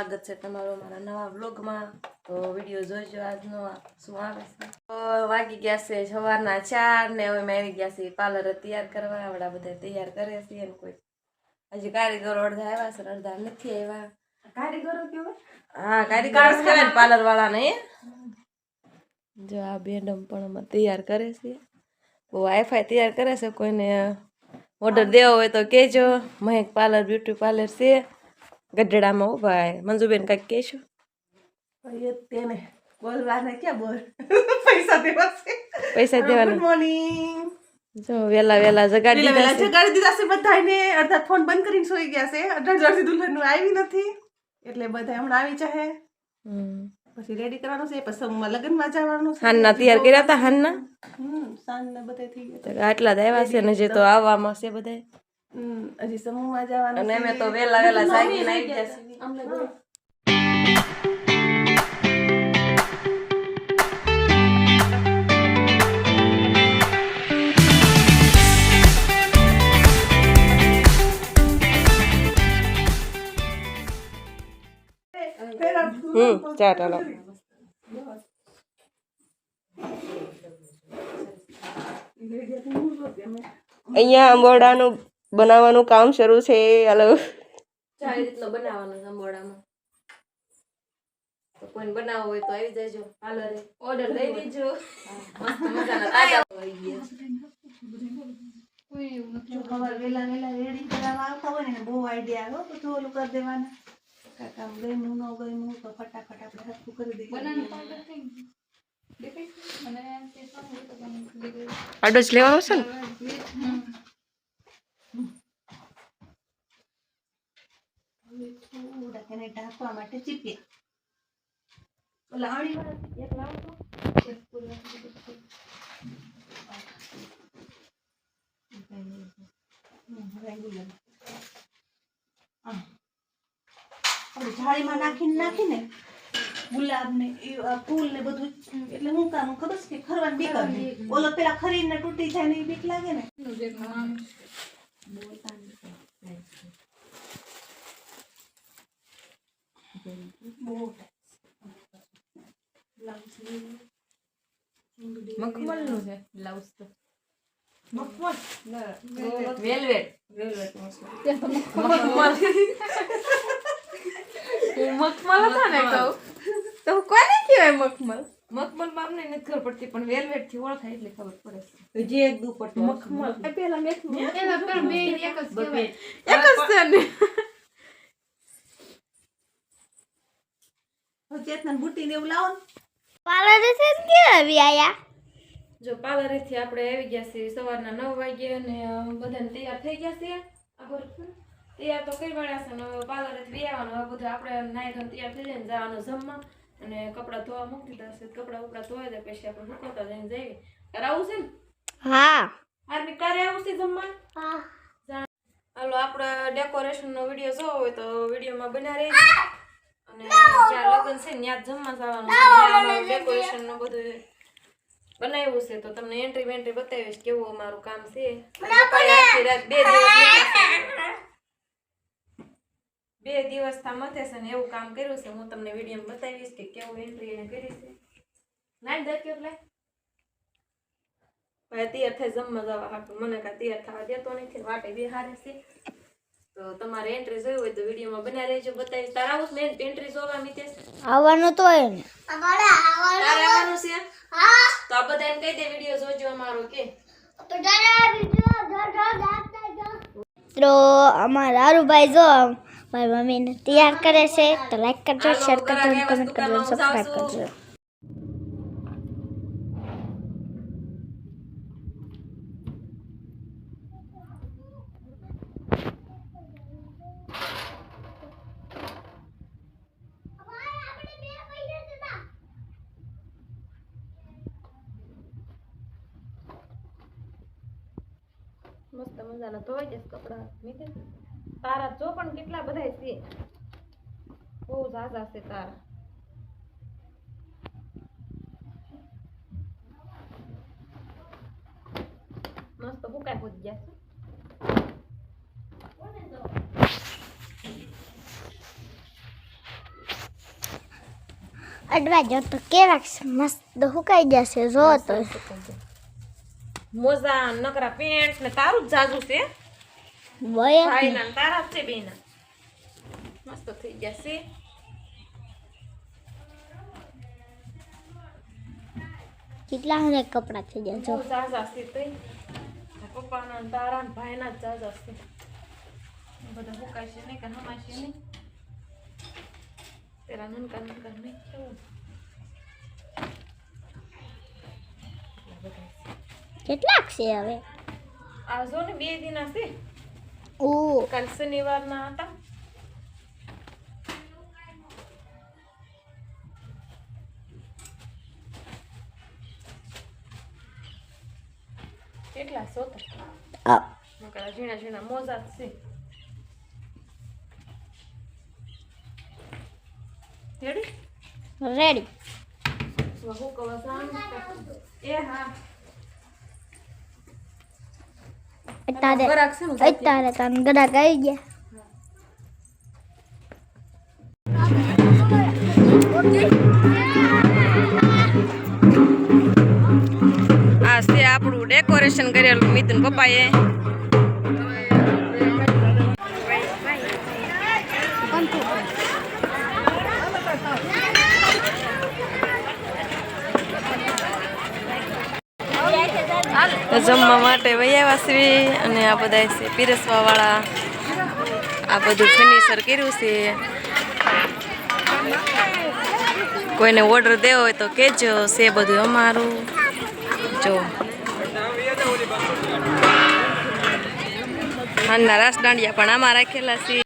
સ્વાગત છે તમારું મારા નવા વ્લોગમાં। તો વિડીયો જોઈજો આજનો શું આવે છે। તો વાગી ગયા છે સવારના 4 ને હવે મેં આવી ગયા છે પાર્લર તૈયાર કરવા। આવડા બધા તૈયાર કરે છે અને કોઈ હજી કારીગરો અડધા આવ્યા છે અડધા નથી આવ્યા। કારીગરો કેવા? હા કારીગરો જ કહેવાય ને પાર્લર વાળાને। જો આ મેડમ પણ તૈયાર કરે છે વાઈફાઈ તૈયાર કરે છે। કોઈને ઓર્ડર દેવો હોય તો કહેજો। મહેક પાર્લર બ્યુટી પાર્લર છે ગઢડામાં ઉભા। મંજુબેન કાંઈક કહેશો? તેને બોલવાને ક્યાં બોલ પૈસા દેવા છે। પૈસા દેવાના। Good morning. જો વેલા જગાડી દીધા છે। જગાડી દીધા છે બધાને। અડધા ફોન બંધ કરીને સૂઈ ગયા છે। અડધી દુલ્હન આવી નથી એટલે બધા હમણાં આવી જાહે। પછી રેડી કરવાનું છે પછી લગ્નમાં જવાનું છે। હાનના તૈયાર કર્યા હતા હાનના સાંજને બધે થઈ ગયા। આટલા જ આવ્યા છે ને જે તો આવવામાં છે બધા। હજી સમૂહમાં જવાનું અને અમે તો વેલા જાગીને આવી ગયા છે। ચાલ ચાલો અહીંયા આંબોડાનું બનાવવાનું કામ શરૂ છે। હાલો ચાલી રીતનો બનાવવાનો આંબોડામાં તો કોઈ બનાવવો હોય તો આવી જજો પાર્લરે ઓર્ડર દઈ દેજો। મસ્ત મજાના તાજા આવી ગયા જો ખબર વેલા રેડી કરાવવા આવતા હોય ને બહુ આઈડિયા આવે બધું ઓલું કરી દેવાનું। કાકા ગયમું ન ગયમું તો ફટાફટ આપણે હરખું કરી દઈએ। આડો જ લેવાનો છે ને થોડા એને ઢાંકવા માટે ચીપ્યા ઓલા આણી વાળા એક લાવો તો એક પૂરા જાળીમાં નાખીને ગુલાબ ને ફૂલ ને બધું એટલે હું કામ ખબર છે કે ખરવાની બીક આવે। ઓલો પેલા ખરીને તૂટી જાય ને એ બીક લાગે ને। મખમલ નું છે બ્લાઉઝ તો મખમલ વેલ્વેટ મખમલ હતા ને કહું તો કોને કહેવાય મખમલ મખમલ માં અમને નથી ખબર પડતી પણ વેલ્વેટ થી ઓળખાય એટલે ખબર પડે છે। જે એક દુપટ્ટો મખમલ પેલા મેખમલ એના પર બે એક જ કહેવાય એક જ છે ને। ચેતન બુટી ને એવું લાવો ને પાર્લર છે કે આવી આયા જો પાર્લર થી આપણે આવી ગયા છીએ સવારના 9 વાગે અને બધાને તૈયાર થઈ ગયા છે। તૈયાર તો કરી વાળ્યા છે ને પાર્લર થી આવવાનું બધું આપણે નાઈ ધોઈને તૈયાર થઈ જઈને જવાનું જમવા અને કપડાં ધોવા મૂકી દીધા છે। કપડાં ઉપડા ધોવા જાય પછી આપણે સુકવતા જઈને જઈએ। આવું છે ને? હા આર્મી કારે આવું છે જમવા? હા હાલો આપણે ડેકોરેશન નો વિડિયો જોવો હોય તો વિડિયોમાં બના રહેજો અને જ્યાં લગન છે ને ત્યાં જમવા જવાનું છે। ડેકોરેશન નું બધું બનાવ્યું છે તો તમને એન્ટ્રી વેન્ટ્રી બતાવીશ કેવું અમારું કામ છે। આખી રાત 2 દિવસ થા મથે છે ને એવું કામ કર્યું છે। હું તમને વિડીયોમાં બતાવીશ કે કેવું એન્ટ્રી એને કરી છે। નાઈ દે એટલે ભાઈ તૈયાર થઈ જમવા જવા હાટું મને કાંઈ તૈયાર થવા દેતો નથી વાટે બેહારે છે। તો તમારે એન્ટ્રી જોઈ હોય તો વિડીયોમાં બના રહેજો બતાવીશ। તારા આવું મેં એન્ટ્રી જોવા મિતેશ આવવાનું તો હોય ને તારે આવવાનું છે? હા તો આ બધાને કહી દે વિડીયો જોજો અમારો કે તો અમારા આરુભાઈ જો મારી મમ્મીને તૈયાર કરે છે તો લાઈક કરજો શેર કરજો કમેન્ટ કરજો સબસ્ક્રાઇબ કરજો। મસ્ત મજાના ધોઈ જશે કપડા મીતે તારા જો પણ કેટલા બધા છે બહુ ઝાઝા છે તારા મસ્ત ફૂકાઈ પૂજ ગયા છે। અડવા જો તો કેવા મસ્ત હુકાઈ જશે જો તો મોજા નકરા પેન્ટ ને તારું જ જાજુ છે વય ભાઈના ને તારા જ છે બેના મસ્ત થઈ ગયા છે કેટલા હને કપડા થઈ જાય જો બહુ ઝાઝા છે તઈ પપ્પાના ને તારા ને ભાઈના જ ઝાઝા છે બધા હુકાશે નહીં કે હમાશે નહીં તેરા નનકા નનકા નહીં કેવું કેટલાક છે હવે આ જો ને 2 દિના છે ઓ કાલ શનિવારના હતા કેટલા સોતા નકરા ઝીણા ઝીણા મોજા જ છે રેડી રેડી હું કવા સાનું એ હા અત્યારે ગરાક છે ને અત્યારે તને ગરાક આવી ગયા આ છે આપણું ડેકોરેશન કરેલું મિથુન પપ્પાએ તો જમવા માટે વૈયા શ્રી અને આ બધા છે પીરસવા વાળા આ બધું ફર્નિચર કર્યું છે કોઈને ઓર્ડર દેવો હોય તો કહેજો છે બધું અમારું જો હાલના રાસ દાંડિયા પણ આમાં રાખેલા છે